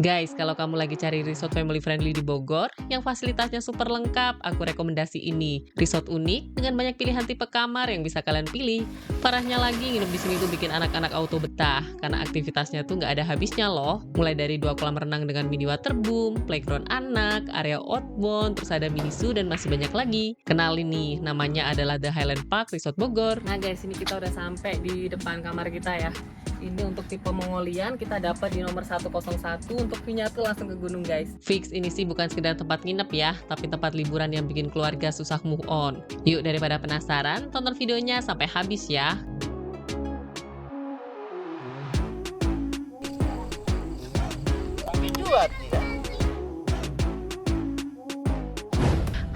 Guys, kalau kamu lagi cari resort family friendly di Bogor, yang fasilitasnya super lengkap, aku rekomendasi ini. Resort unik dengan banyak pilihan tipe kamar yang bisa kalian pilih. Parahnya lagi, nginep di sini tuh bikin anak-anak auto betah, karena aktivitasnya tuh nggak ada habisnya loh. Mulai dari 2 kolam renang dengan mini waterboom, playground anak, area outbound, terus ada mini zoo, dan masih banyak lagi. Kenalin nih, namanya adalah The Highland Park Resort Bogor. Nah guys, ini kita udah sampai di depan kamar kita ya. Ini untuk tipe Mongolian kita dapat di nomor 101. Untuk view-nya tuh langsung ke gunung guys. Fix ini sih bukan sekedar tempat nginep ya, tapi tempat liburan yang bikin keluarga susah move on. Yuk daripada penasaran, tonton videonya sampai habis ya.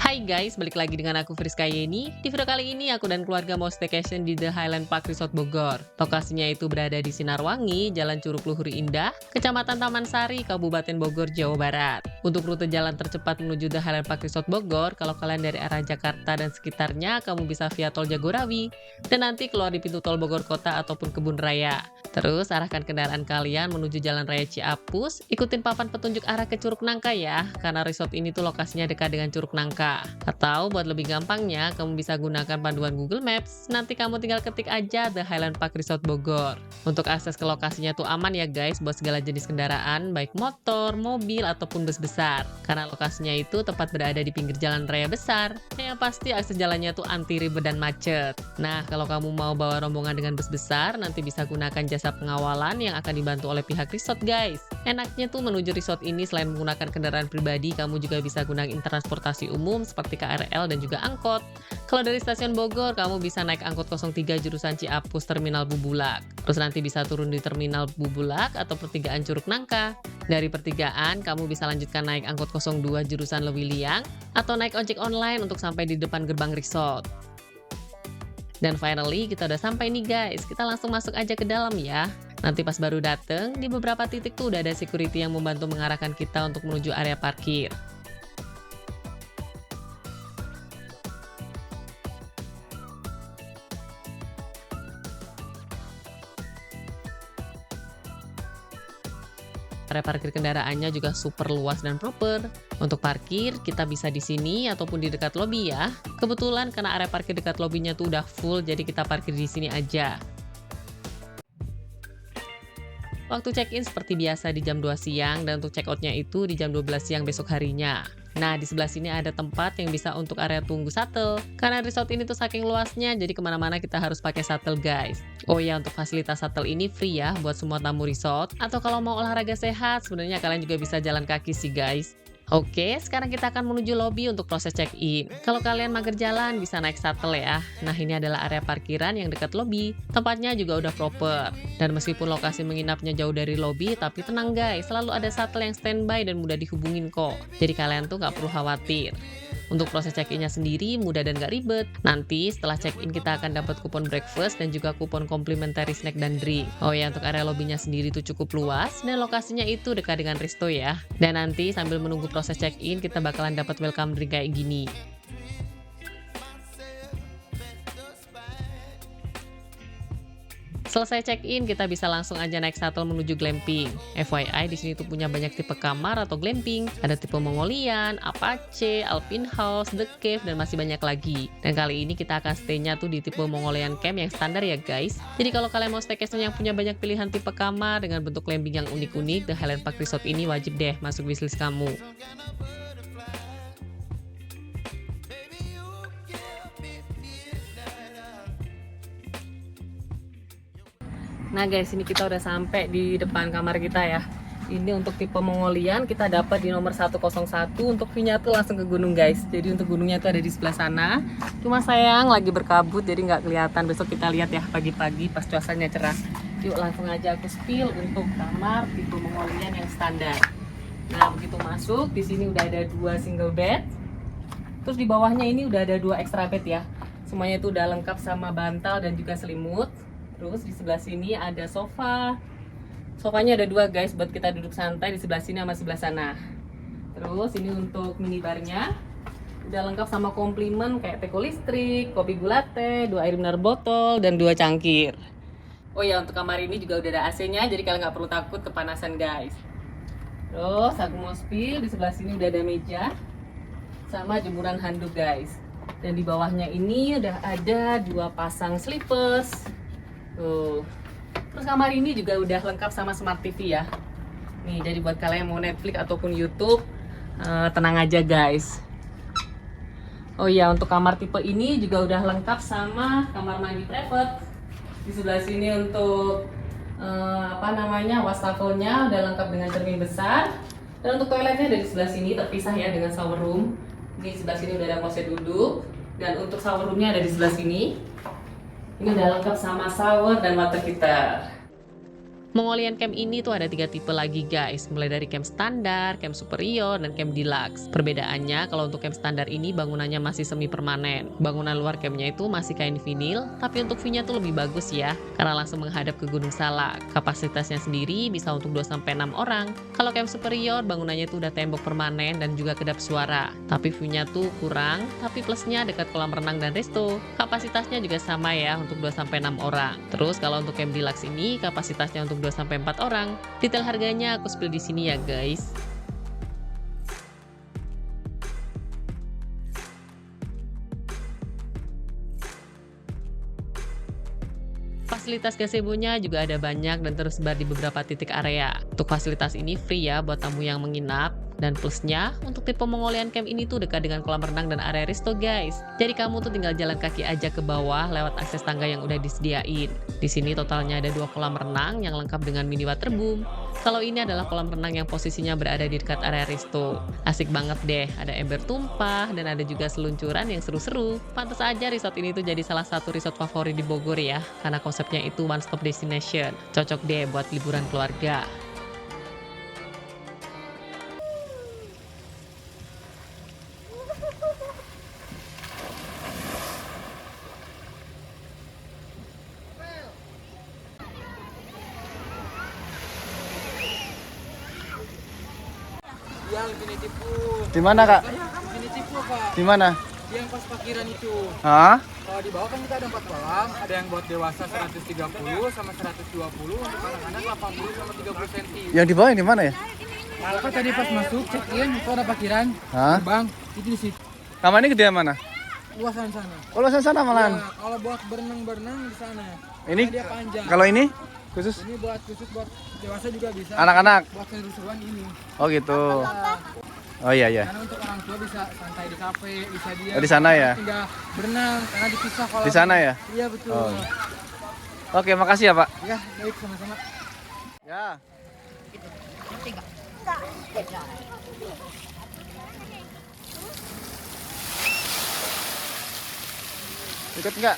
Hai guys, balik lagi dengan aku Friska Yeni. Di video kali ini aku dan keluarga mau staycation di The Highland Park Resort Bogor. Lokasinya itu berada di Sinarwangi, Jalan Curug Luhuri Indah, Kecamatan Taman Sari, Kabupaten Bogor, Jawa Barat. Untuk rute jalan tercepat menuju The Highland Park Resort Bogor, kalau kalian dari arah Jakarta dan sekitarnya, kamu bisa via tol Jagorawi, dan nanti keluar di pintu tol Bogor Kota ataupun Kebun Raya. Terus arahkan kendaraan kalian menuju Jalan Raya Ciapus, ikutin papan petunjuk arah ke Curug Nangka ya, karena resort ini tuh lokasinya dekat dengan Curug Nangka. Atau buat lebih gampangnya, kamu bisa gunakan panduan Google Maps, nanti kamu tinggal ketik aja The Highland Park Resort Bogor. Untuk akses ke lokasinya tuh aman ya guys, buat segala jenis kendaraan, baik motor, mobil, ataupun bus besar. Karena lokasinya itu tepat berada di pinggir jalan raya besar, yang pasti akses jalannya tuh anti ribet dan macet. Nah, kalau kamu mau bawa rombongan dengan bus besar, nanti bisa gunakan jasa pengawalan yang akan dibantu oleh pihak resort guys. Enaknya tuh menuju resort ini selain menggunakan kendaraan pribadi, kamu juga bisa gunakan transportasi umum seperti KRL dan juga angkot. Kalau dari stasiun Bogor, kamu bisa naik angkot 03 jurusan Ciapus Terminal Bubulak. Terus nanti bisa turun di Terminal Bubulak atau pertigaan Curug Nangka. Dari pertigaan, kamu bisa lanjutkan naik angkot 02 jurusan Lewiliang atau naik ojek online untuk sampai di depan gerbang resort. Dan finally, kita udah sampai nih guys. Kita langsung masuk aja ke dalam ya. Nanti pas baru dateng, di beberapa titik tuh udah ada security yang membantu mengarahkan kita untuk menuju area parkir. Area parkir kendaraannya juga super luas dan proper. Untuk parkir, kita bisa di sini ataupun di dekat lobi ya. Kebetulan karena area parkir dekat lobinya tuh udah full, jadi kita parkir di sini aja. Waktu check-in seperti biasa di jam 2 siang, dan untuk check-out-nya itu di jam 12 siang besok harinya. Nah, di sebelah sini ada tempat yang bisa untuk area tunggu shuttle. Karena resort ini tuh saking luasnya, jadi kemana-mana kita harus pakai shuttle guys. Oh ya, untuk fasilitas shuttle ini free ya buat semua tamu resort. Atau kalau mau olahraga sehat, sebenarnya kalian juga bisa jalan kaki sih guys. Oke, sekarang kita akan menuju lobi untuk proses check-in. Kalau kalian mager jalan, bisa naik shuttle ya. Nah, ini adalah area parkiran yang dekat lobi. Tempatnya juga udah proper. Dan meskipun lokasi menginapnya jauh dari lobi, tapi tenang guys, selalu ada shuttle yang standby dan mudah dihubungin kok. Jadi kalian tuh nggak perlu khawatir. Untuk proses check-innya sendiri mudah dan gak ribet. Nanti setelah check-in kita akan dapat kupon breakfast dan juga kupon complimentary snack dan drink. Oh ya, untuk area lobbynya sendiri tuh cukup luas dan lokasinya itu dekat dengan resto ya. Dan nanti sambil menunggu proses check-in kita bakalan dapat welcome drink kayak gini. Selesai check-in, kita bisa langsung aja naik shuttle menuju glamping. FYI, di sini tuh punya banyak tipe kamar atau glamping. Ada tipe Mongolian, Apache, Alpine House, The Cave, dan masih banyak lagi. Dan kali ini kita akan stay-nya tuh di tipe Mongolian Camp yang standar ya guys. Jadi kalau kalian mau staycation yang punya banyak pilihan tipe kamar dengan bentuk glamping yang unik-unik, The Highland Park Resort ini wajib deh masuk wishlist kamu. Nah guys, ini kita udah sampai di depan kamar kita ya. Ini untuk tipe Mongolian kita dapat di nomor 101. Untuk view-nya tuh langsung ke gunung guys. Jadi untuk gunungnya tuh ada di sebelah sana. Cuma sayang lagi berkabut jadi nggak kelihatan. Besok kita lihat ya pagi-pagi pas cuacanya cerah. Yuk langsung aja aku spill untuk kamar tipe Mongolian yang standar. Nah begitu masuk, di sini udah ada 2 single bed. Terus di bawahnya ini udah ada 2 extra bed ya. Semuanya itu udah lengkap sama bantal dan juga selimut. Terus di sebelah sini ada sofa. Sofanya ada 2 guys buat kita duduk santai di sebelah sini sama sebelah sana. Terus ini untuk minibarnya. Udah lengkap sama komplimen kayak teko listrik, kopi gulate, 2 air mineral botol, dan 2 cangkir. Oh ya, untuk kamar ini juga udah ada AC-nya, jadi kalian nggak perlu takut kepanasan guys. Terus aku mau spill, di sebelah sini udah ada meja sama jemuran handuk guys. Dan di bawahnya ini udah ada 2 pasang slippers. Tuh. Terus kamar ini juga udah lengkap sama smart TV ya. Nih, jadi buat kalian yang mau Netflix ataupun YouTube, tenang aja guys. Oh iya, untuk kamar tipe ini juga udah lengkap sama kamar mandi private. Di sebelah sini untuk wastafelnya udah lengkap dengan cermin besar. Dan untuk toiletnya dari sebelah sini terpisah ya dengan shower room. Di sebelah sini udah ada kloset duduk. Dan untuk shower roomnya ada di sebelah sini. Ini udah lengkap sama shower dan water heater. Mongolian camp ini tuh ada 3 tipe lagi guys, mulai dari camp standar, camp superior, dan camp deluxe. Perbedaannya kalau untuk camp standar ini bangunannya masih semi permanen. Bangunan luar campnya itu masih kain vinil, tapi untuk view-nya tuh lebih bagus ya, karena langsung menghadap ke Gunung Salak. Kapasitasnya sendiri bisa untuk 2-6 orang. Kalau camp superior bangunannya tuh udah tembok permanen dan juga kedap suara. Tapi view-nya tuh kurang, tapi plusnya dekat kolam renang dan resto. Kapasitasnya juga sama ya untuk 2-6 orang. Terus kalau untuk camp deluxe ini kapasitasnya untuk 2-4 orang. Detail harganya aku spill di sini ya guys. Fasilitas gazebo-nya juga ada banyak dan tersebar di beberapa titik area. Untuk fasilitas ini free ya buat tamu yang menginap. Dan plusnya, untuk tipe Mongolian Camp ini tuh dekat dengan kolam renang dan area resto guys. Jadi kamu tuh tinggal jalan kaki aja ke bawah lewat akses tangga yang udah disediain. Di sini totalnya ada 2 kolam renang yang lengkap dengan mini waterboom. Kalau ini adalah kolam renang yang posisinya berada di dekat area resto. Asik banget deh, ada ember tumpah dan ada juga seluncuran yang seru-seru. Pantas aja resort ini tuh jadi salah satu resort favorit di Bogor ya, karena konsepnya itu one stop destination. Cocok deh buat liburan keluarga. Yang Infinity Pool. Di mana, Kak? Infinity Pool, Kak. Di mana? Yang pas parkiran itu. Hah? Kalau di bawah kan kita ada 4 kolam, ada yang buat dewasa 130 sama 120, untuk anak-anak 80 sama 30 cm. Yang di bawah yang di mana ya? Kalau kan tadi pas masuk check-in itu ada parkiran. Hah? Bang, itu di situ. Kamar ini gede mana? Luasan sana. Oh, luasan sana malahan. Ya, kalau buat berenang-berenang di sana. Ini Karena dia panjang. kalau ini khusus Ini buat khusus buat dewasa juga bisa. anak-anak. Buat seru-seruan ini. Oh, gitu. Nah, Oh iya ya. karena untuk orang tua bisa santai di kafe, bisa dia. Oh, di sana ya? Tinggal berenang karena dipisah kolam. Di sana ya? Iya betul. Oh. Oke, makasih ya, Pak. Ya, baik sama-sama. Ya. Ikut enggak?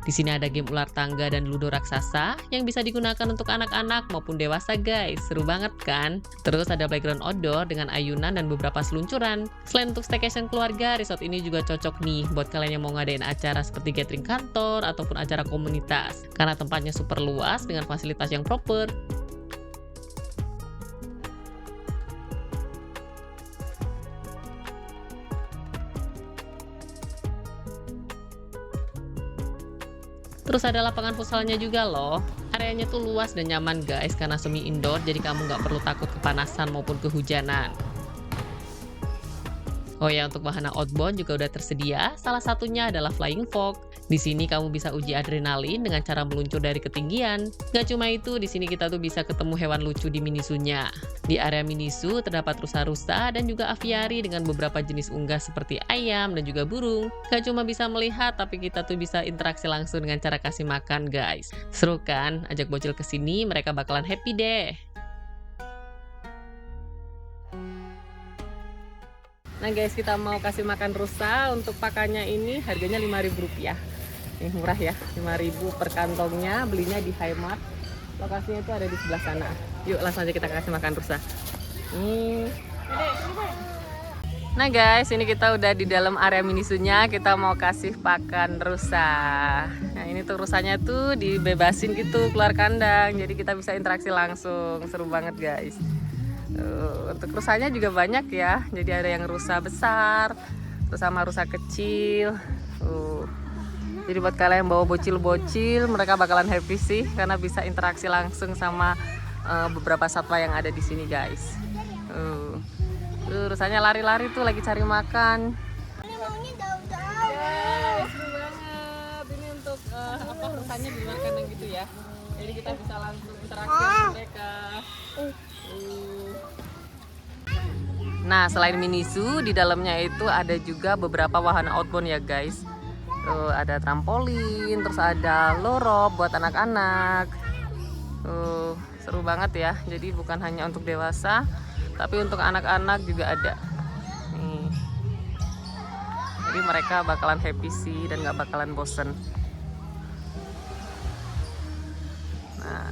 Di sini ada game ular tangga dan ludo raksasa yang bisa digunakan untuk anak-anak maupun dewasa guys. Seru banget kan? Terus ada playground outdoor dengan ayunan dan beberapa seluncuran. Selain untuk staycation keluarga, resort ini juga cocok nih buat kalian yang mau ngadain acara seperti gathering kantor ataupun acara komunitas. Karena tempatnya super luas dengan fasilitas yang proper. Terus ada lapangan futsalnya juga loh. Areanya tuh luas dan nyaman guys karena semi indoor, jadi kamu nggak perlu takut kepanasan maupun kehujanan. Oh ya, untuk wahana outbound juga udah tersedia. Salah satunya adalah Flying Fox. Di sini kamu bisa uji adrenalin dengan cara meluncur dari ketinggian. Gak cuma itu, di sini kita tuh bisa ketemu hewan lucu di Minisunya. Di area Minisu terdapat rusa-rusa dan juga aviari dengan beberapa jenis unggas seperti ayam dan juga burung. Gak cuma bisa melihat, tapi kita tuh bisa interaksi langsung dengan cara kasih makan guys. Seru kan? Ajak bocil ke sini, mereka bakalan happy deh. Nah guys, kita mau kasih makan rusa. Untuk pakannya ini harganya Rp5.000. Ini murah ya, 5.000 per kantongnya. Belinya di Highmart. Lokasinya itu ada di sebelah sana. Yuk langsung aja kita kasih makan rusa. Nah guys, ini kita udah di dalam area Minisunya. Kita mau kasih pakan rusa. Nah ini tuh rusanya tuh dibebasin gitu keluar kandang. Jadi kita bisa interaksi langsung. Seru banget guys. Untuk rusanya juga banyak ya, jadi ada yang rusa besar, terus sama rusa kecil. Jadi buat kalian yang bawa bocil-bocil, mereka bakalan happy sih karena bisa interaksi langsung sama beberapa satwa yang ada di sini, guys. Tuh, rasanya lari-lari tuh lagi cari makan. Guys, seru banget. Ini untuk apa rusanya di luar kandang gitu ya. Jadi kita bisa langsung interaksi dengan mereka. Nah, selain mini zoo, di dalamnya itu ada juga beberapa wahana outbound ya, guys. Tuh, ada trampolin, terus ada lorop buat anak-anak. Tuh, seru banget ya. Jadi bukan hanya untuk dewasa, tapi untuk anak-anak juga ada. Nih. Jadi mereka bakalan happy sih dan gak bakalan bosen. Nah,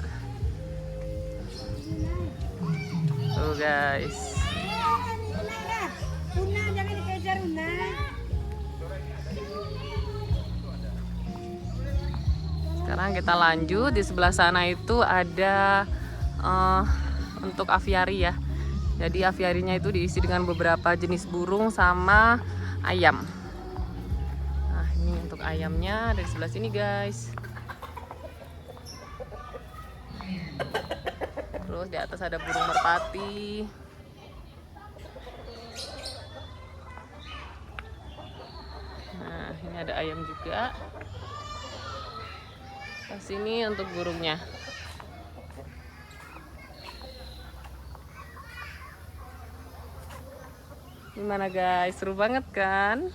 tuh guys. Jangan dikejar, Una. Sekarang kita lanjut, di sebelah sana itu ada untuk aviari ya. Jadi aviarinya itu diisi dengan beberapa jenis burung sama ayam. Nah, ini untuk ayamnya dari sebelah sini, guys. Terus di atas ada burung merpati. Nah, ini ada ayam juga. Sini untuk burungnya. Gimana guys, seru banget kan?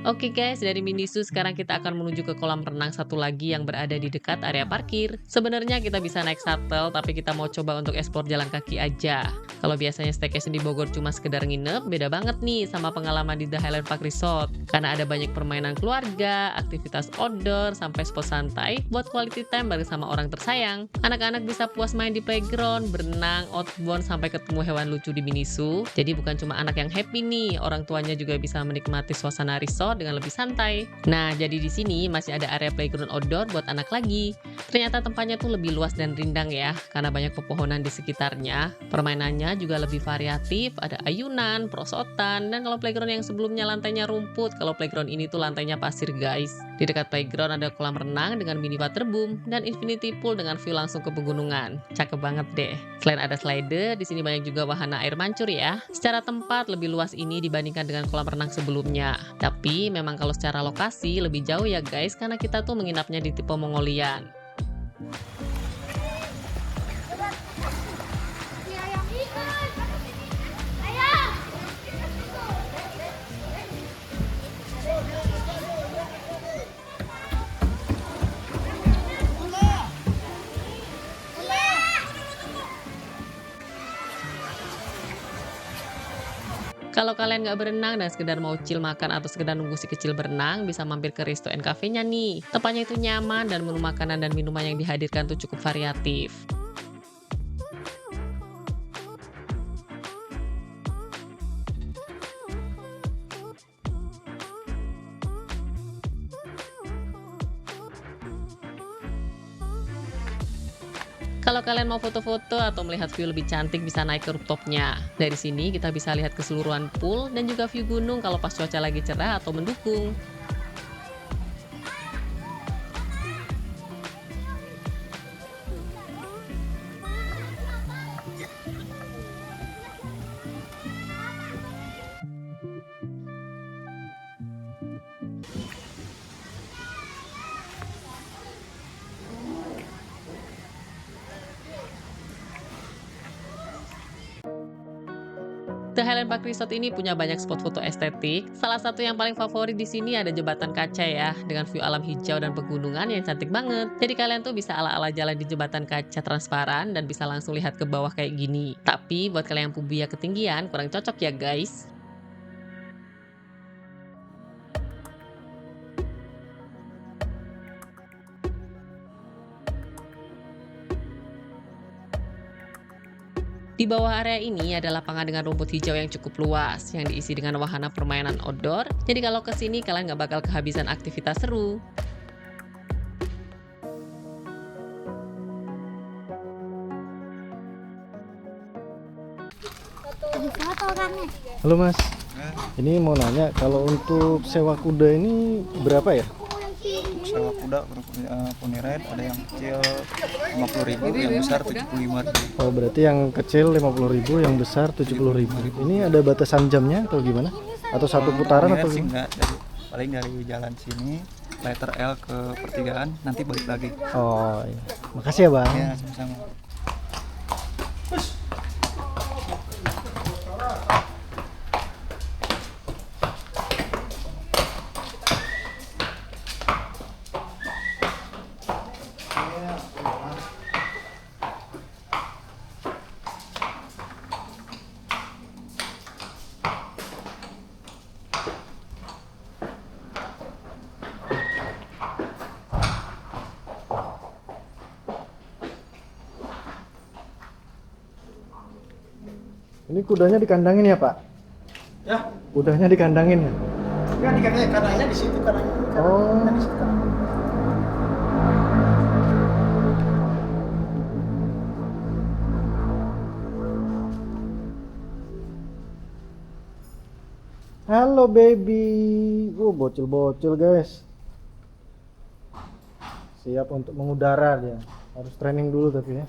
Oke guys, dari mini zoo sekarang kita akan menuju ke kolam renang satu lagi yang berada di dekat area parkir. Sebenarnya kita bisa naik shuttle, tapi kita mau coba untuk eksplor jalan kaki aja. Kalau biasanya staycation di Bogor cuma sekedar nginep, beda banget nih sama pengalaman di The Highland Park Resort. Karena ada banyak permainan keluarga, aktivitas outdoor, sampai spot santai buat quality time bareng sama orang tersayang. Anak-anak bisa puas main di playground, berenang, outbound, sampai ketemu hewan lucu di mini zoo. Jadi bukan cuma anak yang happy nih, orang tuanya juga bisa menikmati suasana resort dengan lebih santai. Nah, jadi di sini masih ada area playground outdoor buat anak lagi. Ternyata tempatnya tuh lebih luas dan rindang ya, karena banyak pepohonan di sekitarnya. Permainannya juga lebih variatif, ada ayunan, perosotan, dan kalau playground yang sebelumnya lantainya rumput, kalau playground ini tuh lantainya pasir, guys. Di dekat playground ada kolam renang dengan mini waterboom dan infinity pool dengan view langsung ke pegunungan. Cakep banget deh. Selain ada slider, di sini banyak juga wahana air mancur ya. Secara tempat lebih luas ini dibandingkan dengan kolam renang sebelumnya. Tapi memang kalau secara lokasi lebih jauh ya guys, karena kita tuh menginapnya di tipe Mongolian. Kalau kalian nggak berenang dan sekedar mau chill makan atau sekedar nunggu si kecil berenang, bisa mampir ke Resto and Cafe-nya nih. Tempatnya itu nyaman dan menu makanan dan minuman yang dihadirkan tuh cukup variatif. Kalau kalian mau foto-foto atau melihat view lebih cantik, bisa naik ke rooftopnya. Dari sini kita bisa lihat keseluruhan pool dan juga view gunung kalau pas cuaca lagi cerah atau mendukung. The Highland Park Resort ini punya banyak spot foto estetik. Salah satu yang paling favorit di sini ada jembatan kaca ya, dengan view alam hijau dan pegunungan yang cantik banget. Jadi kalian tuh bisa ala-ala jalan di jembatan kaca transparan dan bisa langsung lihat ke bawah kayak gini. Tapi buat kalian yang fobia ketinggian kurang cocok ya guys. Di bawah area ini ada lapangan dengan rumput hijau yang cukup luas, yang diisi dengan wahana permainan outdoor. Jadi kalau kesini kalian nggak bakal kehabisan aktivitas seru. Halo mas, Ini mau nanya, kalau untuk sewa kuda ini berapa ya? Sewa kuda pony ride ada yang kecil 50.000, yang besar 75.000. Oh, berarti yang kecil 50.000, yang besar 70.000. Ini ada batasan jamnya atau gimana? Atau satu putaran Pony atau ride sih gimana? enggak, paling dari jalan sini letter L ke pertigaan nanti balik lagi. Oh, iya. Makasih ya, Bang. Ya, sama-sama. Ini kudanya dikandangin ya, Pak? Ya, Kudanya dikandangin ya? kan dikandangin kandangnya di situ kan. Oh. Di situ kan. Halo baby. Bocil-bocil guys. Siap untuk mengudara dia. Harus training dulu tapi ya.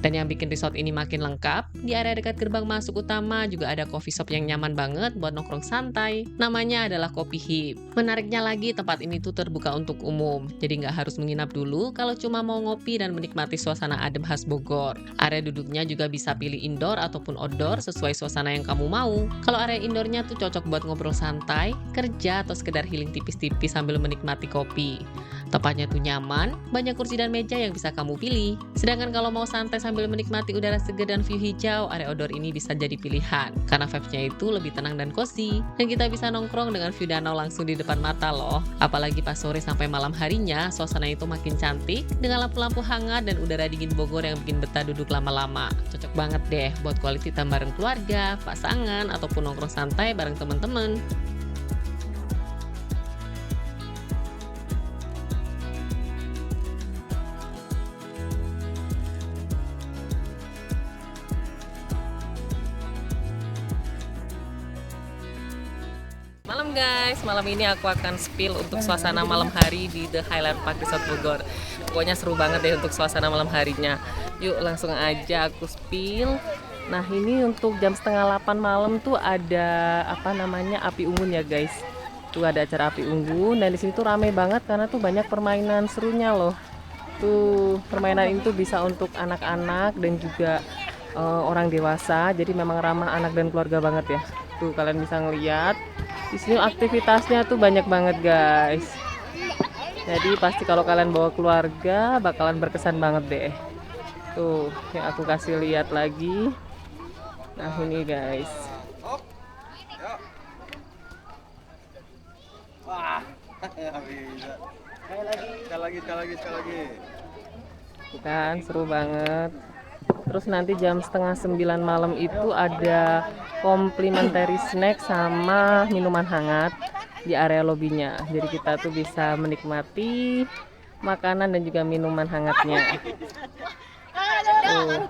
Dan yang bikin resort ini makin lengkap, di area dekat gerbang masuk utama juga ada coffee shop yang nyaman banget buat nongkrong santai. Namanya adalah Kopi Hip. Menariknya lagi, tempat ini tuh terbuka untuk umum, jadi nggak harus menginap dulu kalau cuma mau ngopi dan menikmati suasana adem khas Bogor. Area duduknya juga bisa pilih indoor ataupun outdoor sesuai suasana yang kamu mau. Kalau area indoornya tuh cocok buat ngobrol santai, kerja, atau sekedar healing tipis-tipis sambil menikmati kopi. Tempatnya tuh nyaman, banyak kursi dan meja yang bisa kamu pilih. Sedangkan kalau mau santai sambil menikmati udara segar dan view hijau, area outdoor ini bisa jadi pilihan. Karena vibes-nya itu lebih tenang dan cozy. Dan kita bisa nongkrong dengan view danau langsung di depan mata loh. Apalagi pas sore sampai malam harinya, suasana itu makin cantik dengan lampu-lampu hangat dan udara dingin Bogor yang bikin betah duduk lama-lama. Cocok banget deh buat quality time bareng keluarga, pasangan, ataupun nongkrong santai bareng teman-teman. Malam guys, malam ini aku akan spill untuk suasana malam hari di The Highland Park Resort Bogor. Pokoknya seru banget deh untuk suasana malam harinya. Yuk langsung aja aku spill. Nah ini untuk jam 7:30 malam tuh ada api unggun ya guys. Tuh ada acara api unggun dan di sini tuh rame banget karena tuh banyak permainan serunya loh. Tuh permainan ini tuh bisa untuk anak-anak dan juga orang dewasa. Jadi memang ramah anak dan keluarga banget ya. Tuh kalian bisa ngeliat. Di sini aktivitasnya tuh banyak banget guys. Jadi pasti kalau kalian bawa keluarga bakalan berkesan banget deh. Tuh yang aku kasih lihat lagi. Nah ini guys. Wah, ya bisa. Sekali lagi. Tuh kan seru banget. Terus nanti jam 8:30 malam itu ada complimentary snack sama minuman hangat di area lobbynya. Jadi kita tuh bisa menikmati makanan dan juga minuman hangatnya. Tuh.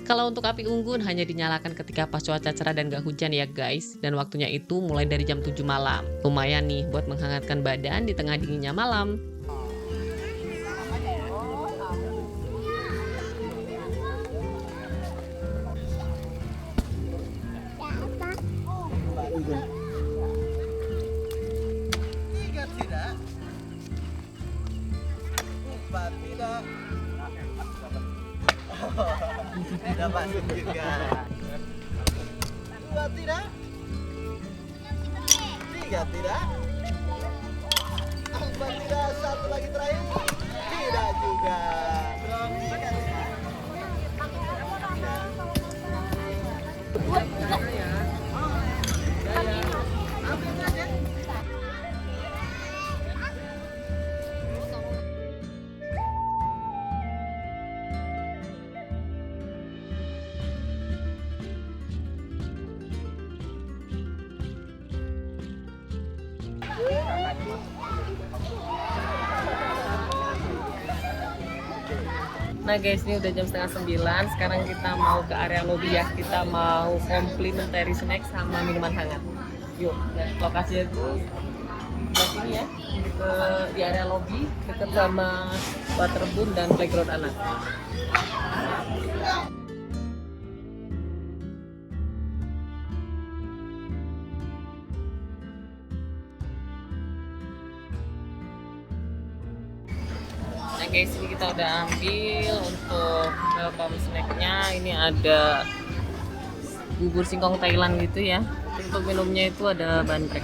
Kalau untuk api unggun hanya dinyalakan ketika pas cuaca cerah dan gak hujan ya guys. Dan waktunya itu mulai dari jam 7 malam. Lumayan nih buat menghangatkan badan di tengah dinginnya malam. Tidak masuk juga. 2 tidak. 3 tidak. 4 tidak. 1 lagi terakhir. Tidak juga. Nah guys, ini udah jam setengah 9. Sekarang kita mau ke area lobby ya. Kita mau complimentary snack sama minuman hangat. Yuk, dan lokasinya itu di sini ya, di area lobby dekat sama waterboom dan playground anak. Nah guys, ini kita udah ambil untuk welcome snacknya. Ini ada bubur singkong Thailand gitu ya. Untuk minumnya itu ada bandrek.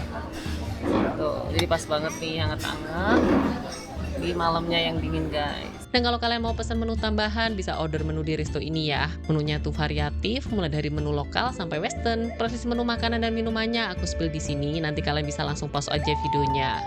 Tuh, jadi pas banget nih hangat-hangat di malamnya yang dingin guys. Dan kalau kalian mau pesan menu tambahan bisa order menu di resto ini ya. Menunya tuh variatif, mulai dari menu lokal sampai western. Proses menu makanan dan minumannya aku spill di sini. Nanti kalian bisa langsung pause aja videonya.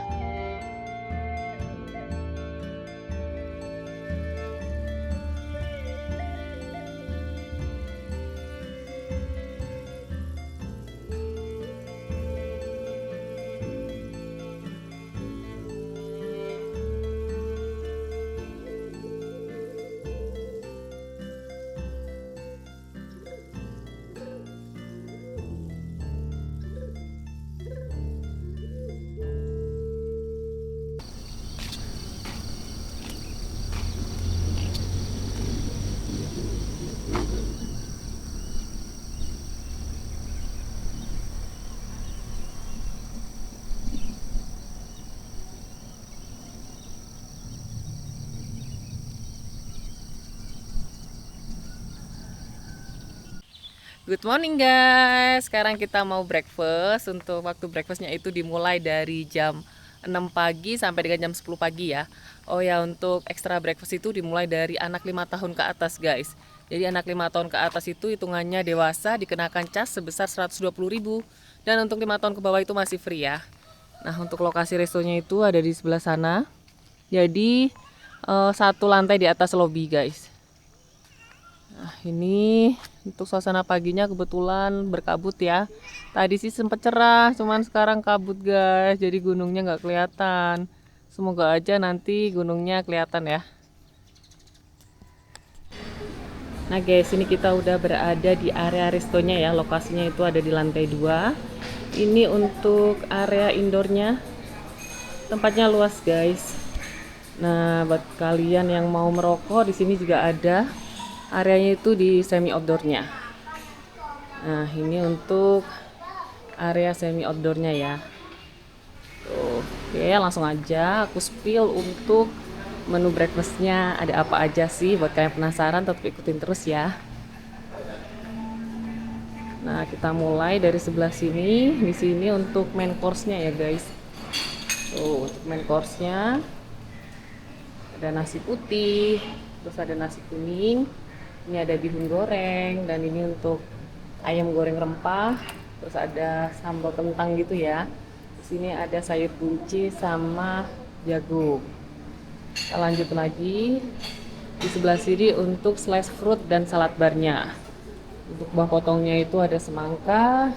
Good morning guys, sekarang kita mau breakfast. Untuk waktu breakfastnya itu dimulai dari jam 6 pagi sampai dengan jam 10 pagi ya. Oh ya, untuk extra breakfast itu dimulai dari anak 5 tahun ke atas guys. Jadi anak 5 tahun ke atas itu hitungannya dewasa dikenakan cas sebesar 120.000. Dan untuk 5 tahun ke bawah itu masih free ya. Nah untuk lokasi restonya itu ada di sebelah sana. Jadi satu lantai di atas lobby guys. Nah ini untuk suasana paginya kebetulan berkabut ya. Tadi sih sempat cerah, cuman sekarang kabut guys. Jadi gunungnya nggak kelihatan. Semoga aja nanti gunungnya kelihatan ya. Nah guys, ini kita udah berada di area restonya ya. Lokasinya itu ada di lantai 2. Ini untuk area indoornya. Tempatnya luas guys. Nah buat kalian yang mau merokok di sini juga ada. Areanya itu di semi outdoornya. Nah ini untuk area semi outdoornya ya. Tuh, oke langsung aja aku spill untuk menu breakfastnya ada apa aja sih. Buat kalian penasaran tetap ikutin terus ya. Nah kita mulai dari sebelah sini. Di sini untuk main course-nya ya guys. Tuh untuk main course-nya ada nasi putih, terus ada nasi kuning. Ini ada bihun goreng dan ini untuk ayam goreng rempah. Terus ada sambal kentang gitu ya. Di sini ada sayur buncis sama jagung. Kita lanjut lagi. Di sebelah sini untuk slice fruit dan salad barnya. Untuk buah potongnya itu ada semangka,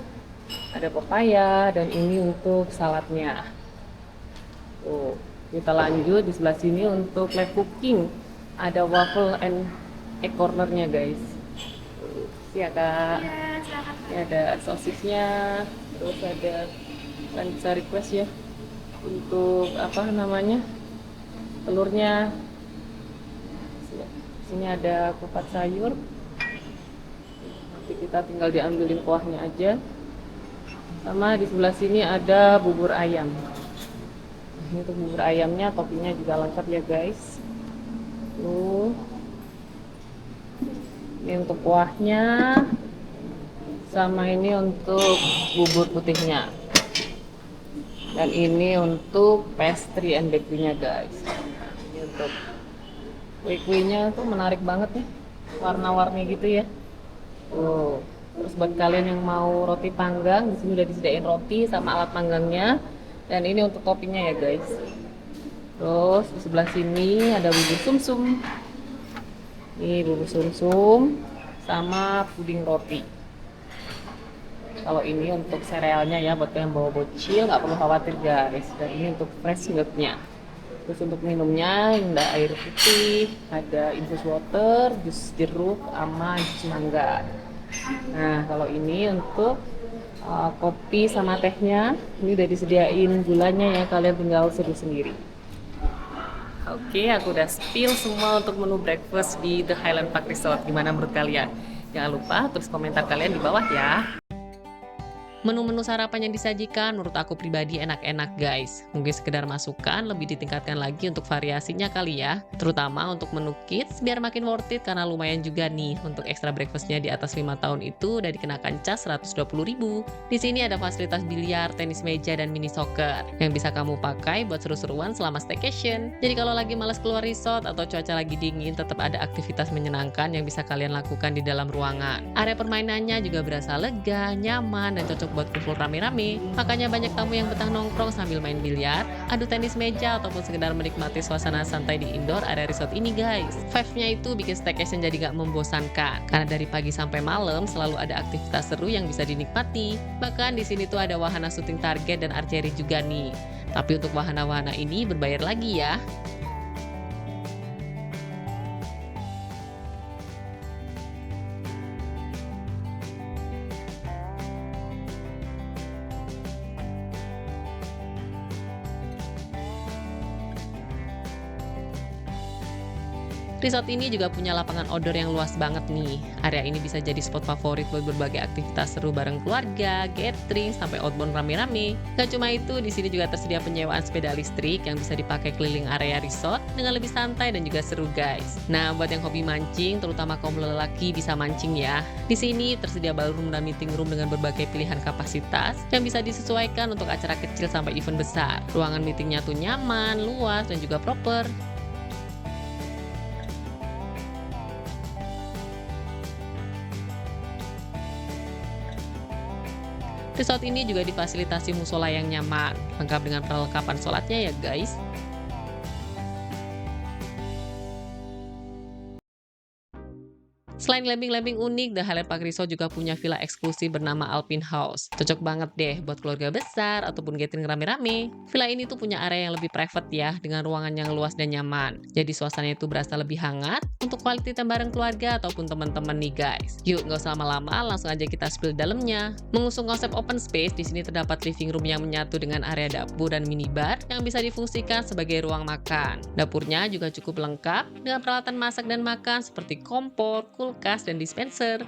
ada pepaya dan ini untuk saladnya. Tuh, kita lanjut di sebelah sini untuk live cooking. Ada waffle and egg cornernya guys. Ya kak. Ini ada sosisnya, terus ada kalian bisa request ya untuk apa namanya telurnya. Sini ada kupat sayur. Nanti kita tinggal diambilin kuahnya aja. Sama di sebelah sini ada bubur ayam. Ini untuk bubur ayamnya, toppingnya juga lengkap ya guys. Tuh. Ini untuk kuahnya, sama ini untuk bubur putihnya, dan ini untuk pastry and bakery-nya guys. Ini untuk kue-kuenya tuh menarik banget nih, warna-warni gitu ya. Terus buat kalian yang mau roti panggang, di sini udah disediain roti sama alat panggangnya, dan ini untuk toppingnya ya guys. Terus di sebelah sini ada bubur sumsum. Ini bubur sumsum sama puding roti. Kalau ini untuk serealnya ya, buat yang bawa bocil nggak perlu khawatir guys. Dan ini untuk fresh milknya. Terus untuk minumnya ada air putih, ada infus water, jus jeruk, sama jus mangga. Nah kalau ini untuk kopi sama tehnya, ini udah disediain gulanya ya, kalian tinggal seduh sendiri. Oke, aku udah spill semua untuk menu breakfast di The Highland Park Resort. Gimana menurut kalian? Jangan lupa tulis komentar kalian di bawah ya. Menu-menu sarapan yang disajikan menurut aku pribadi enak-enak guys. Mungkin sekedar masukan lebih ditingkatkan lagi untuk variasinya kali ya. Terutama untuk menu kids biar makin worth it karena lumayan juga nih untuk extra breakfastnya di atas 5 tahun itu udah dikenakan cas 120.000. Di sini ada fasilitas biliar, tenis meja, dan mini soccer yang bisa kamu pakai buat seru-seruan selama staycation. Jadi kalau lagi males keluar resort atau cuaca lagi dingin, tetap ada aktivitas menyenangkan yang bisa kalian lakukan di dalam ruangan. Area permainannya juga berasa lega, nyaman, dan cocok buat kumpul rame-rame. Makanya banyak tamu yang betah nongkrong sambil main biliar, adu tenis meja, ataupun sekedar menikmati suasana santai di indoor area resort ini guys. Vibe-nya itu bikin staycation jadi gak membosankan, karena dari pagi sampai malam selalu ada aktivitas seru yang bisa dinikmati. Bahkan di sini tuh ada wahana syuting target dan archery juga nih. Tapi untuk wahana-wahana ini berbayar lagi ya. Resort ini juga punya lapangan outdoor yang luas banget nih. Area ini bisa jadi spot favorit buat berbagai aktivitas seru bareng keluarga, gathering, sampai outbound rame-rame. Gak cuma itu, di sini juga tersedia penyewaan sepeda listrik yang bisa dipakai keliling area resort dengan lebih santai dan juga seru guys. Nah, buat yang hobi mancing, terutama kaum lelaki bisa mancing ya. Di sini tersedia ballroom dan meeting room dengan berbagai pilihan kapasitas yang bisa disesuaikan untuk acara kecil sampai event besar. Ruangan meetingnya tuh nyaman, luas, dan juga proper. Resort ini juga difasilitasi musola yang nyaman, lengkap dengan perlengkapan sholatnya ya guys. Selain glamping-glamping unik, The Highland Park Resort juga punya villa eksklusif bernama Alpine House. Cocok banget deh buat keluarga besar ataupun gathering rame-rame. Villa ini tuh punya area yang lebih private ya, dengan ruangan yang luas dan nyaman. Jadi suasananya itu berasa lebih hangat untuk quality time bareng keluarga ataupun teman-teman nih guys. Yuk, nggak usah lama-lama, langsung aja kita spill dalamnya. Mengusung konsep open space, di sini terdapat living room yang menyatu dengan area dapur dan minibar yang bisa difungsikan sebagai ruang makan. Dapurnya juga cukup lengkap dengan peralatan masak dan makan seperti kompor, kulkas, dan dispenser.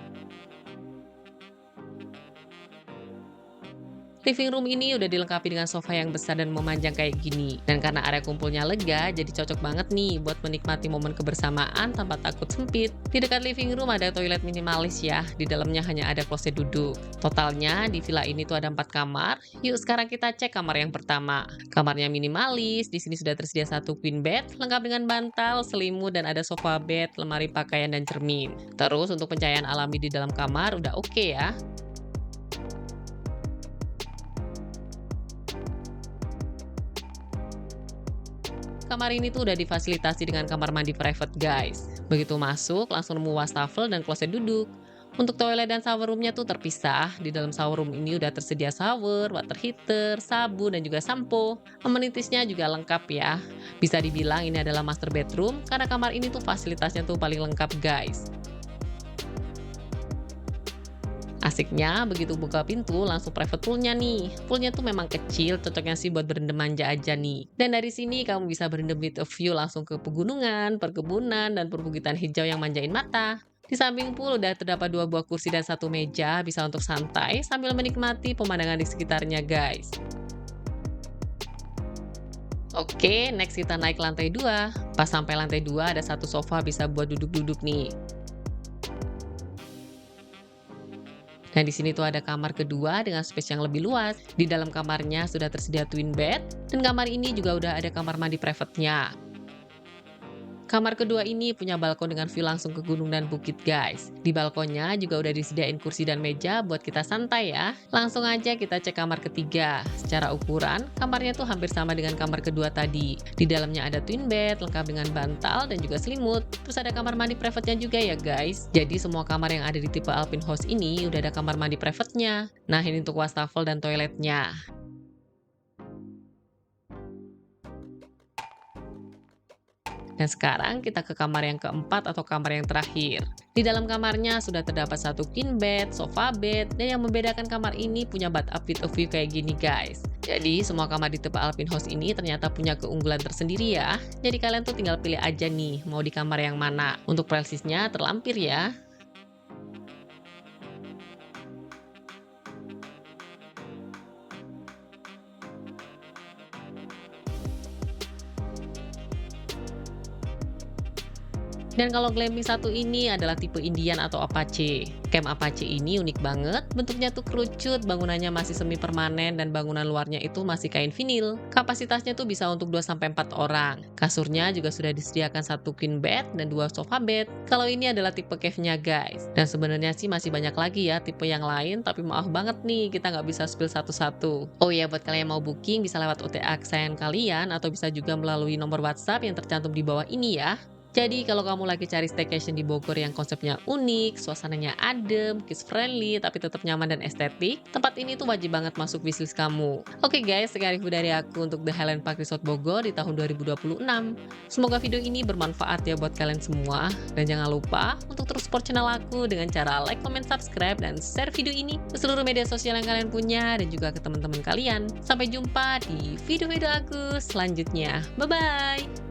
Living room ini udah dilengkapi dengan sofa yang besar dan memanjang kayak gini. Dan karena area kumpulnya lega, jadi cocok banget nih buat menikmati momen kebersamaan tanpa takut sempit. Di dekat living room ada toilet minimalis ya, di dalamnya hanya ada kloset duduk. Totalnya di villa ini tuh ada 4 kamar. Yuk sekarang kita cek kamar yang pertama. Kamarnya minimalis, di sini sudah tersedia 1 queen bed, lengkap dengan bantal, selimut, dan ada sofa bed, lemari pakaian, dan cermin. Terus untuk pencahayaan alami di dalam kamar udah oke ya. Kamar ini tuh udah difasilitasi dengan kamar mandi private guys. Begitu masuk, langsung nemu wastafel dan kloset duduk. Untuk toilet dan shower roomnya tuh terpisah. Di dalam shower room ini udah tersedia shower, water heater, sabun, dan juga sampo. Amenitiesnya juga lengkap ya. Bisa dibilang ini adalah master bedroom, karena kamar ini tuh fasilitasnya tuh paling lengkap guys. Asiknya, begitu buka pintu, langsung private poolnya nih. Poolnya tuh memang kecil, cocoknya sih buat berendam manja aja nih. Dan dari sini kamu bisa berendam with a view langsung ke pegunungan, perkebunan, dan perbukitan hijau yang manjain mata. Di samping pool udah terdapat 2 buah kursi dan 1 meja, bisa untuk santai sambil menikmati pemandangan di sekitarnya guys. Oke, next kita naik ke lantai 2. Pas sampai lantai 2 ada 1 sofa bisa buat duduk-duduk nih. Nah, di sini tuh ada kamar kedua dengan space yang lebih luas. Di dalam kamarnya sudah tersedia twin bed, dan kamar ini juga udah ada kamar mandi private-nya. Kamar kedua ini punya balkon dengan view langsung ke gunung dan bukit guys. Di balkonnya juga udah disediain kursi dan meja buat kita santai ya. Langsung aja kita cek kamar ketiga. Secara ukuran, kamarnya tuh hampir sama dengan kamar kedua tadi. Di dalamnya ada twin bed, lengkap dengan bantal dan juga selimut. Terus ada kamar mandi private-nya juga ya guys. Jadi semua kamar yang ada di tipe Alpine House ini udah ada kamar mandi private-nya. Nah ini untuk wastafel dan toiletnya. Dan sekarang kita ke kamar yang keempat atau kamar yang terakhir. Di dalam kamarnya sudah terdapat satu king bed, sofa bed, dan yang membedakan kamar ini punya bathtub with a view kayak gini guys. Jadi semua kamar di tipe Alpine House ini ternyata punya keunggulan tersendiri ya. Jadi kalian tuh tinggal pilih aja nih mau di kamar yang mana. Untuk presisnya terlampir ya. Dan kalau glamping satu ini adalah tipe Indian atau Apache. Camp Apache ini unik banget, bentuknya tuh kerucut, bangunannya masih semi permanen dan bangunan luarnya itu masih kain vinil. Kapasitasnya tuh bisa untuk 2-4 orang. Kasurnya juga sudah disediakan satu queen bed dan 2 sofa bed. Kalau ini adalah tipe cave-nya guys. Dan sebenarnya sih masih banyak lagi ya tipe yang lain, tapi maaf banget nih kita nggak bisa spill satu-satu. Oh ya, buat kalian yang mau booking bisa lewat OTA kesayangan kalian atau bisa juga melalui nomor WhatsApp yang tercantum di bawah ini ya. Jadi kalau kamu lagi cari staycation di Bogor yang konsepnya unik, suasananya adem, kids friendly, tapi tetap nyaman dan estetik, tempat ini tuh wajib banget masuk wishlist kamu. Oke guys, sekian review dari aku untuk The Highland Park Resort Bogor di tahun 2026. Semoga video ini bermanfaat ya buat kalian semua. Dan jangan lupa untuk terus support channel aku dengan cara like, comment, subscribe, dan share video ini ke seluruh media sosial yang kalian punya dan juga ke teman-teman kalian. Sampai jumpa di video-video aku selanjutnya. Bye-bye!